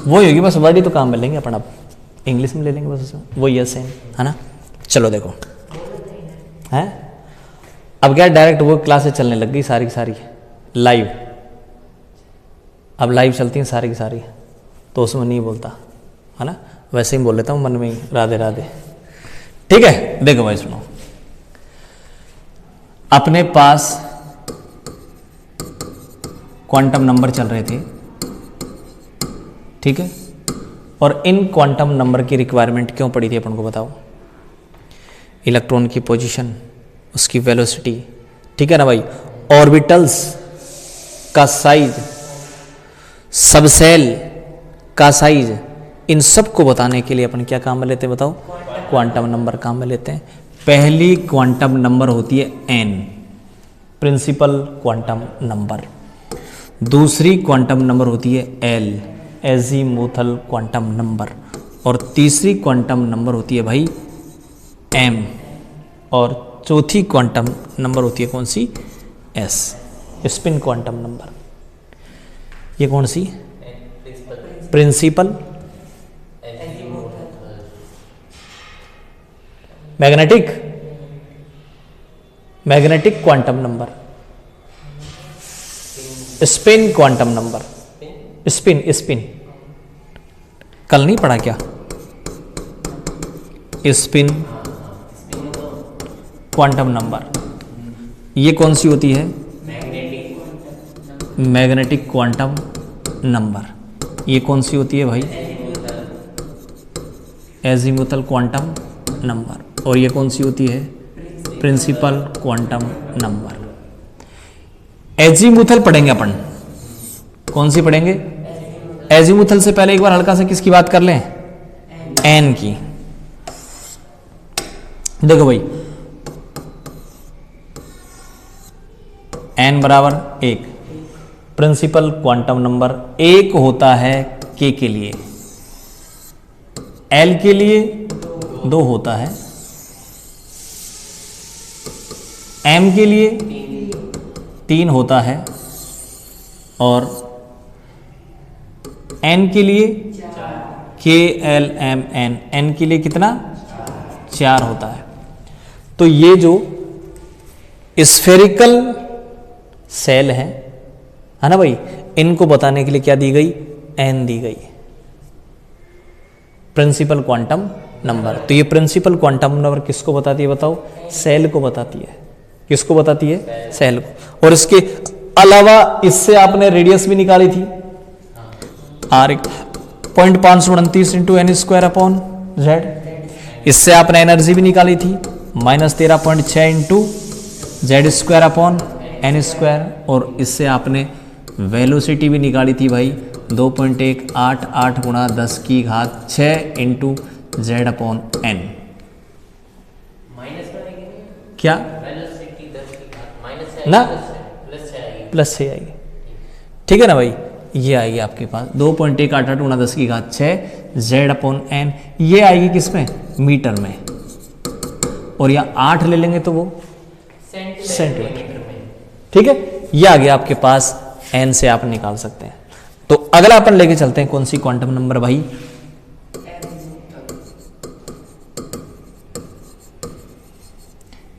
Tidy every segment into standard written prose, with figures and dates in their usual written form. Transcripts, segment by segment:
वही होगी, बस वर्ड ही तो काम में लेंगे अपन, अब इंग्लिश में ले लेंगे बस उसमें, वही है सेम, है ना। चलो देखो है, अब क्या डायरेक्ट वो क्लासेस चलने लग गई सारी की सारी लाइव, अब लाइव चलती हैं सारी की सारी, तो उसमें नहीं बोलता, है ना, वैसे ही बोल लेता हूँ मन में ही, राधे राधे। ठीक है, देखो भाई सुनो, अपने पास क्वांटम नंबर चल रहे थे, ठीक है, और इन क्वांटम नंबर की रिक्वायरमेंट क्यों पड़ी थी अपन को बताओ। इलेक्ट्रॉन की पोजीशन, उसकी वेलोसिटी, ठीक है ना भाई, ऑर्बिटल्स का साइज, सबसेल का साइज, इन सब को बताने के लिए अपन क्या काम में लेते हैं बताओ, क्वांटम नंबर काम में लेते हैं। पहली क्वांटम नंबर होती है एन, प्रिंसिपल क्वांटम नंबर। दूसरी क्वांटम नंबर होती है एल, एजीमुथल क्वांटम नंबर। और तीसरी क्वांटम नंबर होती है भाई एम, और चौथी क्वांटम नंबर होती है कौन सी, एस, स्पिन क्वांटम नंबर। ये कौन सी, principal, magnetic, magnetic quantum number, spin quantum number, spin spin, कल नहीं पढ़ा क्या, स्पिन क्वांटम नंबर। ये कौन सी होती है, मैग्नेटिक क्वांटम नंबर। ये कौन सी होती है भाई, एजीमुथल क्वांटम नंबर। और ये कौन सी होती है, प्रिंसिपल क्वांटम नंबर। एजीमुथल पढ़ेंगे अपन, कौन सी पढ़ेंगे, एजीमुथल से पहले एक बार हल्का सा किसकी बात कर लें, एन की। देखो भाई, एन बराबर 1, प्रिंसिपल क्वांटम नंबर 1 होता है के लिए, एल के लिए 2 होता है, एम के लिए 3 होता है, और एन के लिए के एल एम एन, एन के लिए कितना, 4 होता है। तो ये जो स्फेरिकल सेल है ना भाई, इनको बताने के लिए क्या दी गई, एन दी गई, प्रिंसिपल क्वांटम नंबर। तो ये प्रिंसिपल क्वांटम नंबर किसको बताती है बताओ, सेल को बताती है। किसको बताती है, सेल को। और इसके अलावा इससे आपने रेडियस भी निकाली थी, R 0.529 into n square upon Z. इससे आपने एनर्जी भी निकाली थी, -13.6 into Z square upon n square. और इससे आपने वेलोसिटी भी निकाली थी भाई, 2.188 गुणा 10⁶ इंटू जेड अपॉन एन। क्या ना, प्लस से आएगी, ठीक है ना भाई। ये आएगी आपके पास 2.188 गुणा 10⁶ जेड अपॉन एन। ये आएगी किसमें, मीटर में। और यहाँ 8 ले लेंगे तो वो सेंटीमीटर में, ठीक है। ये आ गया आपके पास, एन से आप निकाल सकते हैं। तो अगला अपन लेके चलते हैं कौन सी क्वांटम नंबर भाई,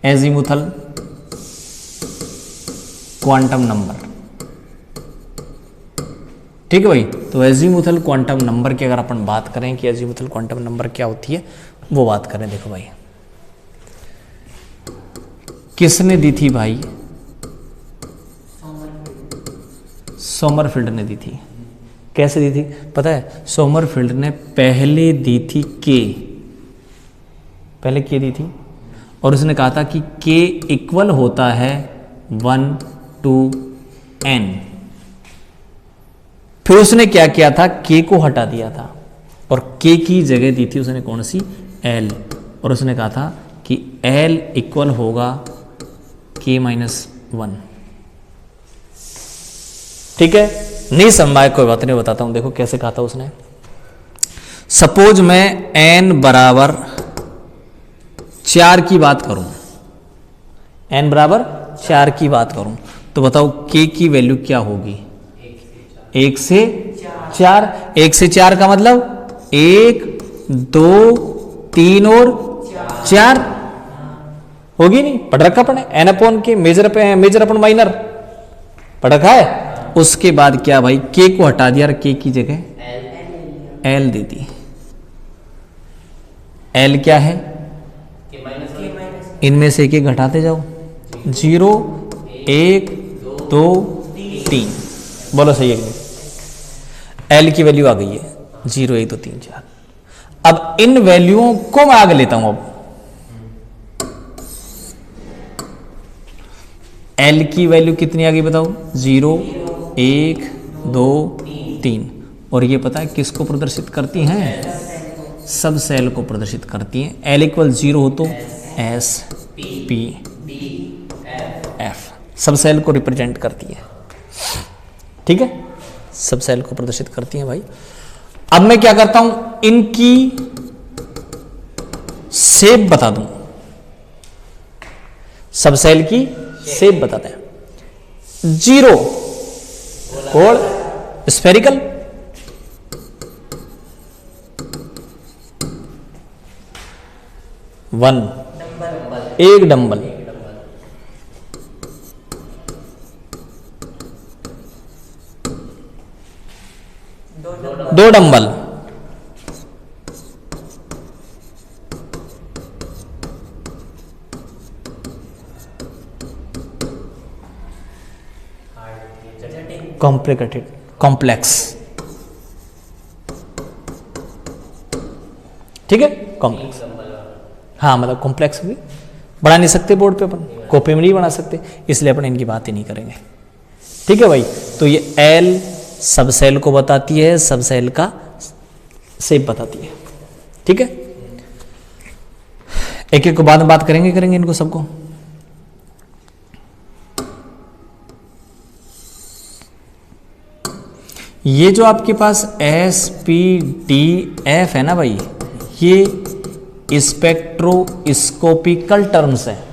एजीमुथल क्वांटम नंबर, ठीक है भाई। तो एजीमुथल क्वांटम नंबर की अगर अपन बात करें कि एजीमुथल क्वांटम नंबर क्या होती है, वो बात करें। देखो भाई, किसने दी थी भाई, सोमरफेल्ड ने दी थी। कैसे दी थी पता है, सोमरफेल्ड ने पहले दी थी के, पहले के दी थी, और उसने कहा था कि के इक्वल होता है 1 to n। फिर उसने क्या किया था, के को हटा दिया था और के की जगह दी थी उसने कौन सी, एल। और उसने कहा था कि एल इक्वल होगा k-1। ठीक है, नहीं समझाए कोई बात नहीं, बताता हूं। देखो कैसे कहा था उसने। सपोज मैं n बराबर 4 की बात करूं, n बराबर 4 की बात करूं, तो बताओ k की वैल्यू क्या होगी, 1 से 4, 1 से 4 का मतलब 1 2 3 और 4 होगी नहीं, पढ़ रखा अपने एन अपॉन के मेजर अपन माइनर पढ़ रखा है। उसके बाद क्या भाई, के को हटा दिया और के की जगह एल दे दी। एल क्या है, इनमें से एक घटाते जाओ, 0 1 2 3, बोलो सही है कि नहीं। एल की वैल्यू आ गई है 0 1 2 3 4। अब इन वैल्यूओं को मैं आगे लेता हूं। अब एल की वैल्यू कितनी आ गई बताओ, 0 1 2 3, और ये पता है किसको प्रदर्शित करती हैं, सब सेल को प्रदर्शित करती हैं। एल इक्वल 0 हो तो एस पी एफ सब सेल को रिप्रेजेंट करती है, ठीक है, सब सेल को प्रदर्शित करती हैं भाई। अब मैं क्या करता हूं, इनकी शेप बता दूं, सब सेल की शेप बताते हैं। 0 और स्फेरिकल, 1 एक डंबल, 2 डंबल, 2 कॉम्प्लिकेटेड कॉम्प्लेक्स, ठीक है, कॉम्प्लेक्स, हाँ मतलब कॉम्प्लेक्स भी बना नहीं सकते बोर्ड पे, अपन कॉपी में नहीं बना सकते, इसलिए अपन इनकी बात ही नहीं करेंगे, ठीक है भाई। तो ये एल सब सेल को बताती है, सब सेल का शेप बताती है, ठीक है। एक एक को बाद में बात करेंगे इनको सबको। ये जो आपके पास एस पी डी एफ है ना भाई, ये स्पेक्ट्रोस्कोपिकल टर्म्स हैं।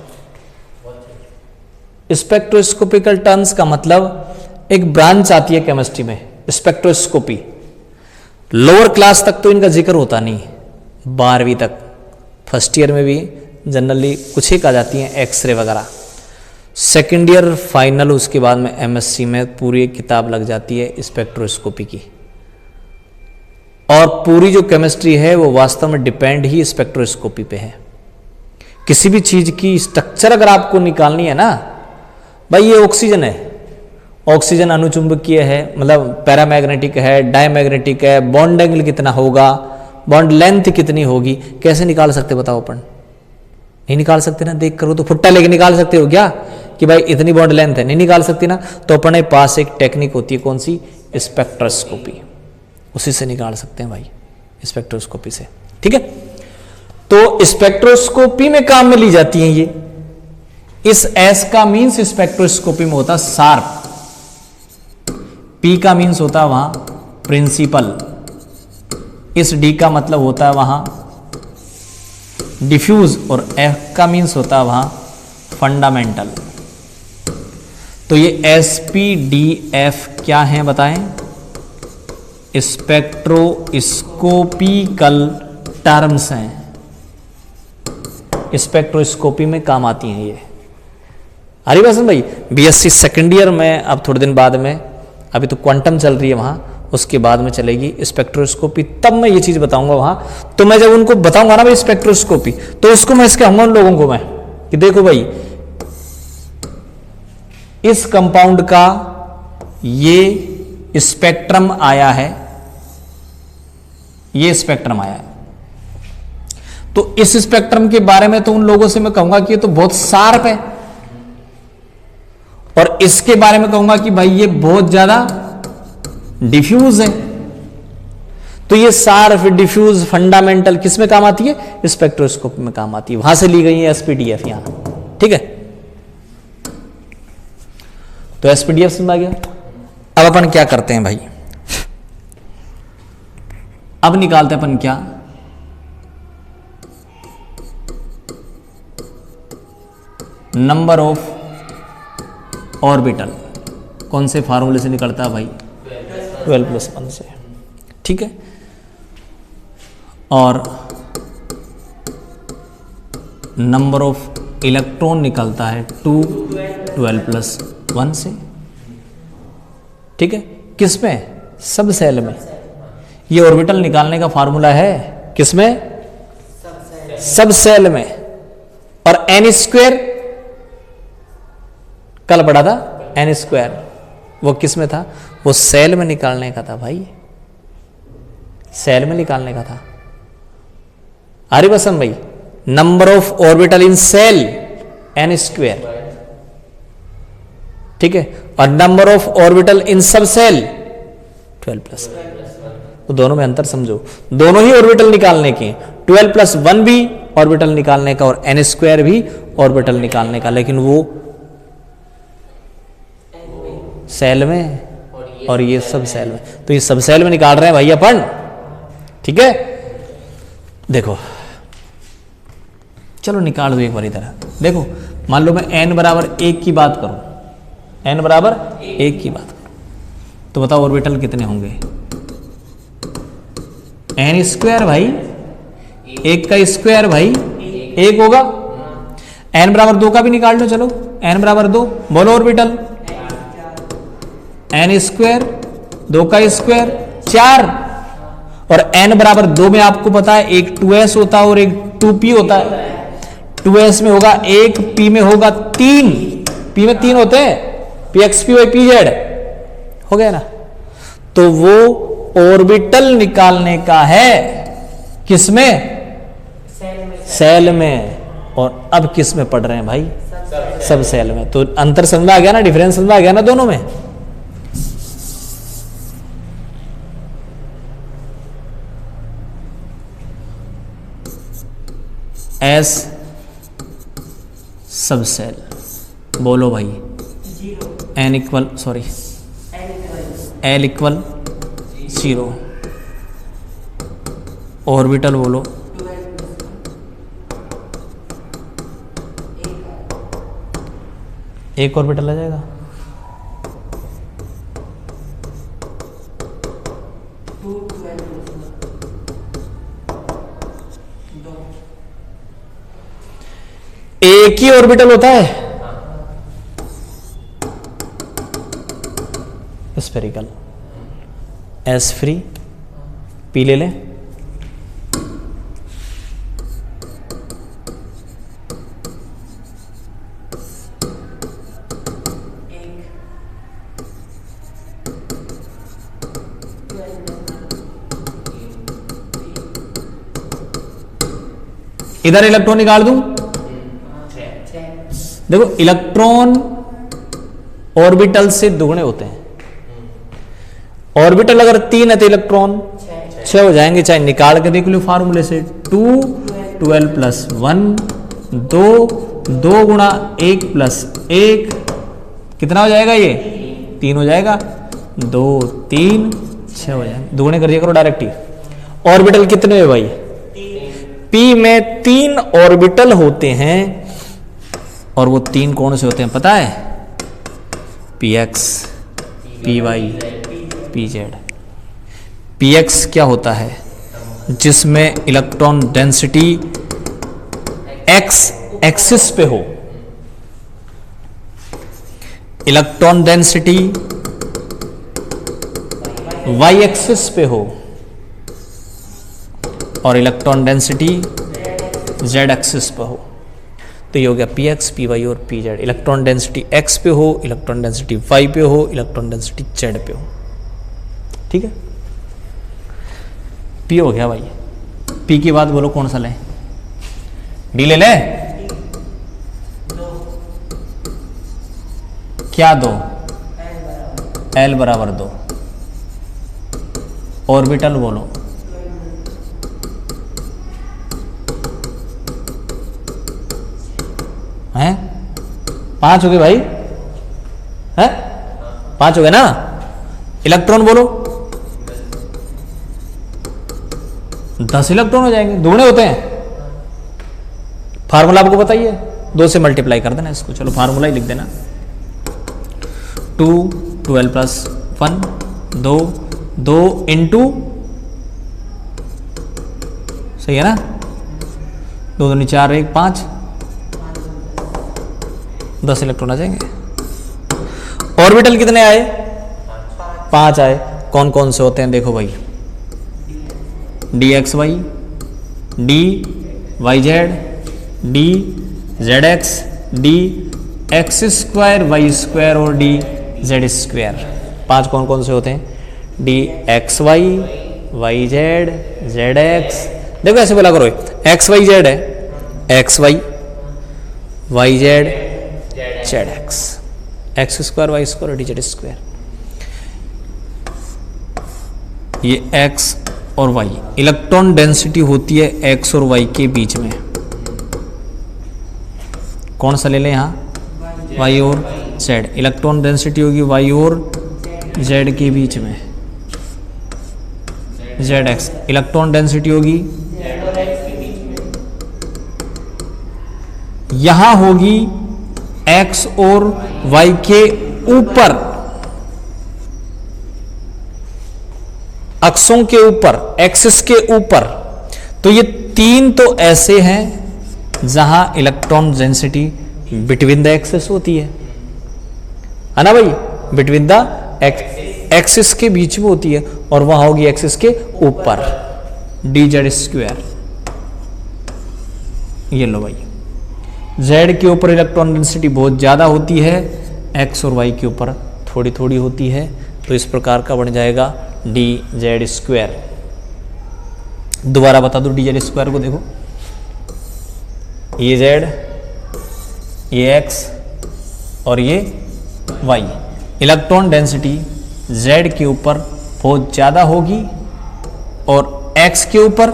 स्पेक्ट्रोस्कोपिकल टर्म्स का मतलब एक ब्रांच आती है केमिस्ट्री में, स्पेक्ट्रोस्कोपी। लोअर क्लास तक तो इनका जिक्र होता नहीं, 12वीं तक, फर्स्ट ईयर में भी जनरली कुछ ही आ जाती हैं, एक्सरे वगैरह। सेकेंड ईयर फाइनल, उसके बाद में एमएससी में पूरी किताब लग जाती है स्पेक्ट्रोस्कोपी की। और पूरी जो केमिस्ट्री है वो वास्तव में डिपेंड ही स्पेक्ट्रोस्कोपी पे है। किसी भी चीज की स्ट्रक्चर अगर आपको निकालनी है ना भाई, ये ऑक्सीजन है, ऑक्सीजन अनुचुंबकीय है, मतलब पैरामैग्नेटिक है, डायमैग्नेटिक है, बॉन्ड एंगल कितना होगा, बॉन्ड लेंथ कितनी होगी, कैसे निकाल सकते बताओ अपन? नहीं निकाल सकते ना, देख करो तो फुट्टा लेके निकाल सकते हो क्या कि भाई इतनी बॉन्ड लेंथ है? नहीं निकाल सकती ना। तो अपने पास एक टेक्निक होती है, कौन सी? स्पेक्ट्रोस्कोपी, उसी से निकाल सकते हैं भाई, स्पेक्ट्रोस्कोपी से, ठीक है। तो स्पेक्ट्रोस्कोपी में काम में ली जाती है ये। इस एस का मीन्स स्पेक्ट्रोस्कोपी में होता शार्प, पी का मीन्स होता वहां प्रिंसिपल, इस डी का मतलब होता है वहां डिफ्यूज, और एफ का मीन्स होता है वहां फंडामेंटल। तो ये एस पी डी एफ क्या है बताएं? स्पेक्ट्रोस्कोपिकल टर्म्स हैं, स्पेक्ट्रोस्कोपी में काम आती हैं ये। हरिवासन भाई, बीएससी सेकेंड ईयर में अब थोड़े दिन बाद में, अभी तो क्वांटम चल रही है वहां, उसके बाद में चलेगी स्पेक्ट्रोस्कोपी, तब मैं ये चीज बताऊंगा वहां। तो मैं जब उनको बताऊंगा ना भाई स्पेक्ट्रोस्कोपी, तो उसको मैं इसके कहूंगा उन लोगों को मैं कि देखो भाई इस कंपाउंड का ये स्पेक्ट्रम आया है, ये स्पेक्ट्रम आया है, तो इस स्पेक्ट्रम के बारे में तो उन लोगों से मैं कहूंगा कि ये तो बहुत शार्प है, और इसके बारे में कहूंगा कि भाई ये बहुत ज्यादा डिफ्यूज है। तो ये शार्प, डिफ्यूज, फंडामेंटल किस में काम आती है? स्पेक्ट्रोस्कोपी में काम आती है। वहां से ली गई है एसपीडीएफ यहां, ठीक है। तो एसपीडीएफ समझ आ गया। अब अपन क्या करते हैं भाई, अब निकालते हैं अपन क्या, नंबर ऑफ ऑर्बिटल। कौन से फार्मूले से निकलता है भाई? 12+1 से। ठीक है, और नंबर ऑफ इलेक्ट्रॉन निकलता है 2 12 प्लस 1 से। ठीक है, किस में? सब सेल में। ये ऑर्बिटल निकालने का फार्मूला है किसमें? सब सेल में। और एन स्क्वायर कल पढ़ा था, एन स्क्वायर वो किस में था? वो सेल में निकालने का था भाई, सेल में निकालने का था। अरे बसम भाई, number of orbital in shell n square, ठीक है, और नंबर ऑफ ऑर्बिटल इन सब सेल 12 प्लस। तो दोनों में अंतर समझो, दोनों ही ऑर्बिटल निकालने के, 12 प्लस 1 भी ऑर्बिटल निकालने का और एन स्क्वायर भी ऑर्बिटल निकालने का, लेकिन वो सेल में और ये सब सेल में। तो ये सब सेल में निकाल रहे हैं भाई अपन, ठीक है। देखो चलो निकाल दो एक बार इधर। देखो मान लो मैं n बराबर 1 की बात करूं, n बराबर 1 की बात करूं, तो बताओ ऑर्बिटल कितने होंगे? n स्क्वायर भाई, 1 का स्क्वायर भाई 1 होगा। n बराबर 2 का भी निकाल लो, चलो n बराबर 2, बोलो ऑर्बिटल। n स्क्वायर 2 का स्क्वायर 4, और n बराबर 2 में आपको पता है एक 2s होता है और एक 2p होता है। 2s में होगा 1, p में होगा 3, p में 3 होते हैं, px py pz हो गया ना। तो वो ऑर्बिटल निकालने का है किसमें? सेल में। और अब किस में पढ़ रहे हैं भाई? सब सेल में। तो अंतर समझ में आ गया ना, डिफरेंस समझ में आ गया ना दोनों में। एस सब सेल, बोलो भाई। N equal sorry l equal 0, orbital बोलो एक ऑर्बिटल आ जाएगा। एक ही ऑर्बिटल होता है स्फेरिकल। एस फ्री, पी ले लें, इधर इलेक्ट्रॉन निकाल दूं। देखो इलेक्ट्रॉन ऑर्बिटल से दुगने होते हैं। ऑर्बिटल अगर 3 है तो इलेक्ट्रॉन 6 हो जाएंगे, चाहे निकाल के देख लो फार्मूले से। 2 12 प्लस 1 2 गुणा 1 प्लस 1 कितना हो जाएगा? ये 3 हो जाएगा। 2 3 6 हो जाएंगे, दुगने कर दिया करो डायरेक्ट ही। ऑर्बिटल कितने है भाई? p में 3 ऑर्बिटल होते हैं, और वो 3 कौन से होते हैं पता है? px py pz। px क्या होता है? जिसमें इलेक्ट्रॉन डेंसिटी x एक्सिस पे हो, इलेक्ट्रॉन डेंसिटी y एक्सिस पे हो, और इलेक्ट्रॉन डेंसिटी z एक्सिस पे हो। तो ये हो गया px py और pz। इलेक्ट्रॉन डेंसिटी x पे हो, इलेक्ट्रॉन डेंसिटी y पे हो, इलेक्ट्रॉन डेंसिटी z पे हो, ठीक है। p हो गया भाई। p की बात बोलो कौन सा लें? d ले लें? क्या 2? l बराबर 2। ऑर्बिटल बोलो। हैं 5 हो गए भाई, हैं 5 हो गए ना। इलेक्ट्रॉन बोलो। 10 इलेक्ट्रॉन हो जाएंगे, दुगने होते हैं। फार्मूला आपको बताइए, 2 से मल्टीप्लाई कर देना इसको। चलो फार्मूला ही लिख देना। 2 12 प्लस 1 2 इंटू सही है ना, 2 दूनी 4 1 5, 10 इलेक्ट्रॉन आ जाएंगे। ऑर्बिटल कितने आए? 5 आए। कौन कौन से होते हैं देखो भाई, d x y, d y z, d z x, d x square y square और डी जेड स्क्वायर। 5 कौन कौन से होते हैं? D x y, y z, z x. देखो ऐसे बोला करो, एक्स वाई जेड है, x y z, z x, x square y square और डी जेड स्क्वायर। ये एक्स और वाई, इलेक्ट्रॉन डेंसिटी होती है एक्स और वाई के बीच में। कौन सा ले लें यहाँ? वाई और जेड। इलेक्ट्रॉन डेंसिटी होगी वाई और जेड के बीच में, जेड एक्स। इलेक्ट्रॉन डेंसिटी होगी यहां होगी एक्स और वाई के ऊपर, अक्षों के ऊपर, एक्सिस के ऊपर। तो ये 3 तो ऐसे हैं जहां electron density between the axis होती है ना भाई, बिटवीन द एक्सिस के बीच में होती है, और वहां होगी एक्सिस के ऊपर, डी जेड स्क्वायर। ये लो भाई, जेड के ऊपर इलेक्ट्रॉन डेंसिटी बहुत ज्यादा होती है, एक्स और वाई के ऊपर थोड़ी थोड़ी होती है। तो इस प्रकार का बन जाएगा डी जेड स्क्वायर। दोबारा बता दो डी जेड स्क्वायर को, देखो ये जेड, ये एक्स और ये वाई। इलेक्ट्रॉन डेंसिटी जेड के ऊपर बहुत ज़्यादा होगी और एक्स के ऊपर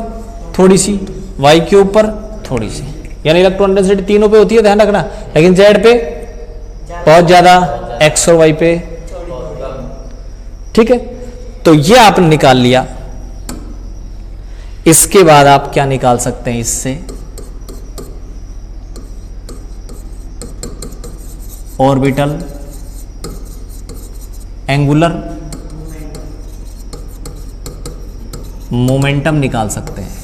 थोड़ी सी, वाई के ऊपर थोड़ी सी, यानी इलेक्ट्रॉन डेंसिटी तीनों पे होती है, ध्यान रखना, लेकिन जेड पे बहुत ज़्यादा, एक्स और वाई पे। ठीक है, तो ये आपने निकाल लिया। इसके बाद आप क्या निकाल सकते हैं इससे? ऑर्बिटल एंगुलर मोमेंटम निकाल सकते हैं।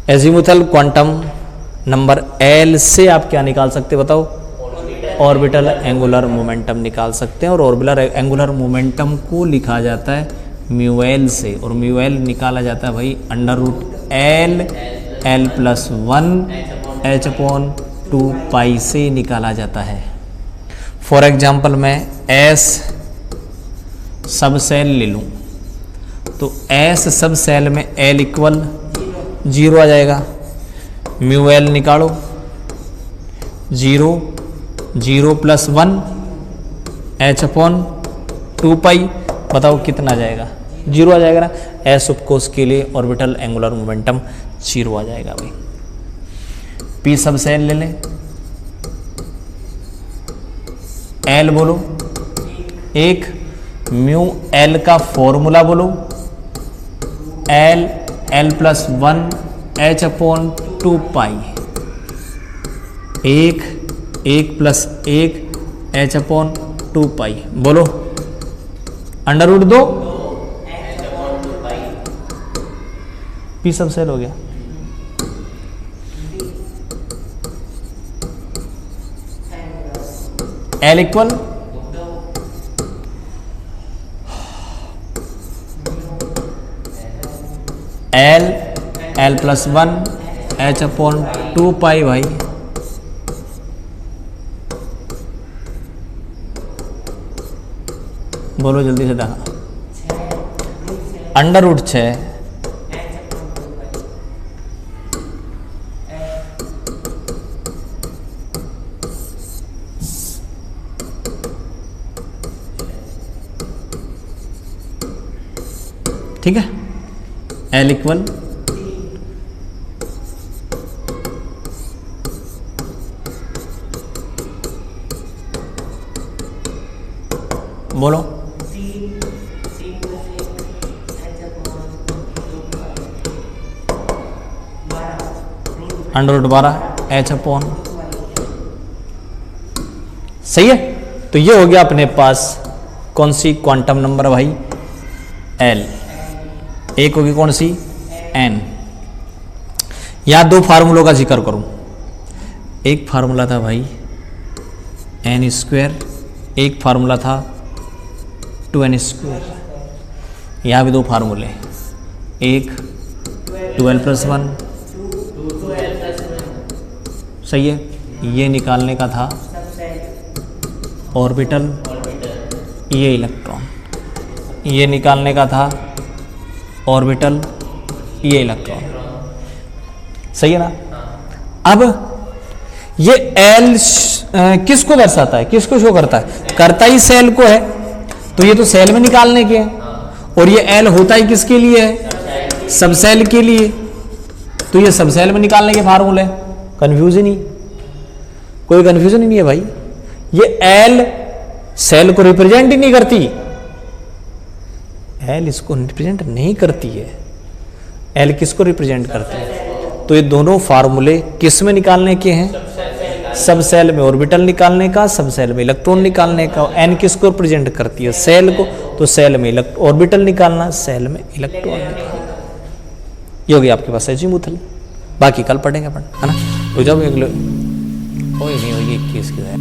एजीमुथल क्वांटम नंबर एल से आप क्या निकाल सकते हैं बताओ? ऑर्बिटल एंगुलर मोमेंटम निकाल सकते हैं। और ऑर्बिटल एंगुलर मोमेंटम को लिखा जाता है म्यू एल से, और म्यू एल निकाला जाता है भाई under root l, l plus 1 h upon 2 pi से निकाला जाता है। फॉर एग्जाम्पल मैं एस सब सेल ले लूँ, तो एस सब सेल में एल इक्वल 0 आ जाएगा। म्यू एल निकालो, 0 0 प्लस 1 एच अपॉन 2 पाई, बताओ कितना आ जाएगा? 0 आ जाएगा ना। एस उपकोष के लिए ऑर्बिटल एंगुलर मोमेंटम 0 आ जाएगा भाई। पी सब सेल ले लें, एल बोलो 1, म्यू एल का फॉर्मूला बोलो, L l plus 1 h upon 2 पाई, 1 प्लस 1 एच अपॉन 2 पाई, बोलो अंडर रूट 2 पी सब सेल हो गया। L equal L plus 1 h upon 2 पाई भाई, बोलो जल्दी से देखा, अंडर रूट 6 ठीक है। एल इक्वल बोलो अंडर रूट 12 एच अपॉन, सही है। तो ये हो गया अपने पास कौन सी क्वांटम नंबर भाई? एल। एक होगी कौन सी? एन। यहाँ दो फार्मूलों का जिक्र करूं, एक फार्मूला था भाई एन स्क्वायर, एक फार्मूला था 2n स्क्वायर। यहाँ भी दो फार्मूले, एक 12+1, सही है, ये निकालने का था ऑर्बिटल, ये इलेक्ट्रॉन, ये निकालने का था ऑर्बिटल, ये इलेक्ट्रॉन, सही है ना। अब ये एल किसको दर्शाता है, किसको शो करता है, करता ही सेल को है, तो ये तो सेल में निकालने के हैं, और ये एल होता ही किसके लिए है, सब सेल के लिए, तो ये सब सेल में निकालने के फार्मूले। कंफ्यूजन ही, कोई कंफ्यूजन ही नहीं है भाई। ये एल सेल को रिप्रेजेंट ही नहीं करती, एल इसको रिप्रेजेंट नहीं करती है, एल किसको रिप्रेजेंट करती है। तो ये दोनों फार्मूले किस में निकालने के हैं, सब सेल में ऑर्बिटल निकालने का, सब सेल में इलेक्ट्रॉन निकालने का। एन किसको रिप्रेजेंट करती है, सेल को, तो सेल में ऑर्बिटल निकालना, सेल में इलेक्ट्रॉन निकालना। ये हो गया आपके पास अजीमुथल। बाकी कल पढ़ेंगे अपन, है ना। तो जब 21 की है।